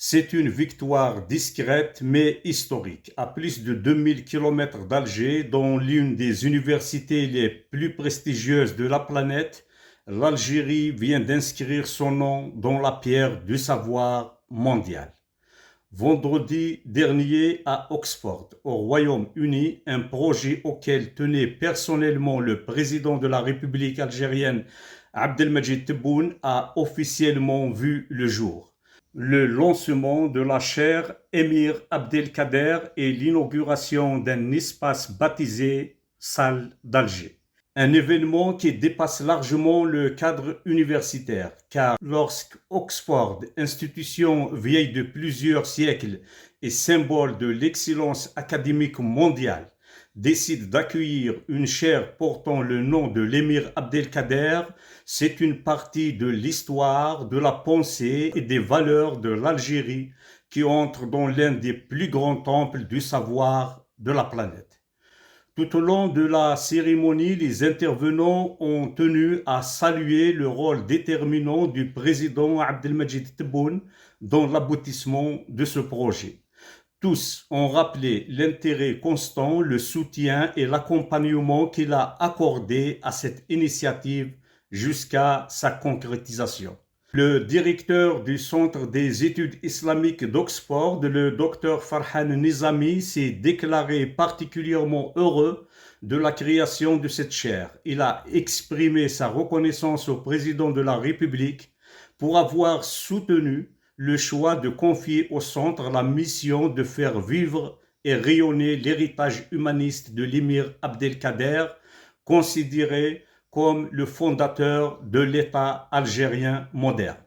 C'est une victoire discrète mais historique. À plus de 2000 km d'Alger, dans l'une des universités les plus prestigieuses de la planète, l'Algérie vient d'inscrire son nom dans la pierre du savoir mondial. Vendredi dernier à Oxford, au Royaume-Uni, un projet auquel tenait personnellement le président de la République algérienne, Abdelmadjid Tebboune, a officiellement vu le jour. Le lancement de la chaire Émir Abdelkader et l'inauguration d'un espace baptisé Salle d'Alger. Un événement qui dépasse largement le cadre universitaire, car lorsque Oxford, institution vieille de plusieurs siècles et symbole de l'excellence académique mondiale, décide d'accueillir une chaire portant le nom de l'émir Abdelkader, c'est une partie de l'histoire, de la pensée et des valeurs de l'Algérie qui entre dans l'un des plus grands temples du savoir de la planète. Tout au long de la cérémonie, les intervenants ont tenu à saluer le rôle déterminant du président Abdelmadjid Tebboune dans l'aboutissement de ce projet. Tous ont rappelé l'intérêt constant, le soutien et l'accompagnement qu'il a accordé à cette initiative jusqu'à sa concrétisation. Le directeur du Centre des études islamiques d'Oxford, le Dr Farhan Nizami, s'est déclaré particulièrement heureux de la création de cette chaire. Il a exprimé sa reconnaissance au président de la République pour avoir soutenu le choix de confier au centre la mission de faire vivre et rayonner l'héritage humaniste de l'émir Abdelkader, considéré comme le fondateur de l'État algérien moderne.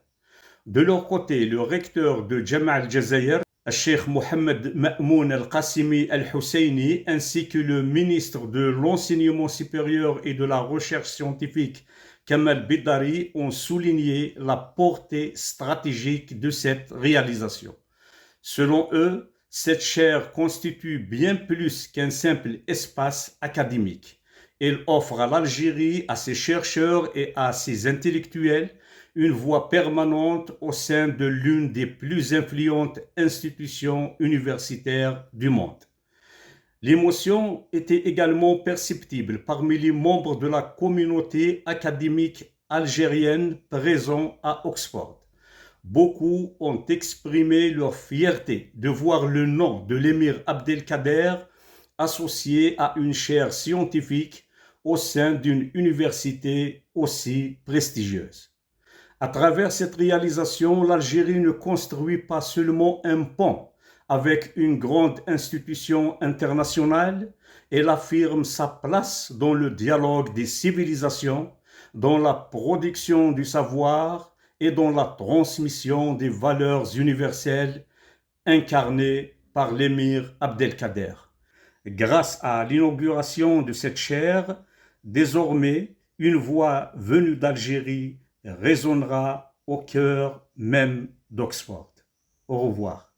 De leur côté, le recteur de Jama' al-Jazair, Cheikh Mohamed Ma'moun al-Qassimi al-Husseini, ainsi que le ministre de l'Enseignement supérieur et de la Recherche scientifique, Kamal Bidari, ont souligné la portée stratégique de cette réalisation. Selon eux, cette chaire constitue bien plus qu'un simple espace académique. Elle offre à l'Algérie, à ses chercheurs et à ses intellectuels une voie permanente au sein de l'une des plus influentes institutions universitaires du monde. L'émotion était également perceptible parmi les membres de la communauté académique algérienne présents à Oxford. Beaucoup ont exprimé leur fierté de voir le nom de l'émir Abdelkader associé à une chaire scientifique au sein d'une université aussi prestigieuse. À travers cette réalisation, l'Algérie ne construit pas seulement un pont avec une grande institution internationale, elle affirme sa place dans le dialogue des civilisations, dans la production du savoir et dans la transmission des valeurs universelles incarnées par l'émir Abdelkader. Grâce à l'inauguration de cette chaire, désormais, une voix venue d'Algérie résonnera au cœur même d'Oxford. Au revoir.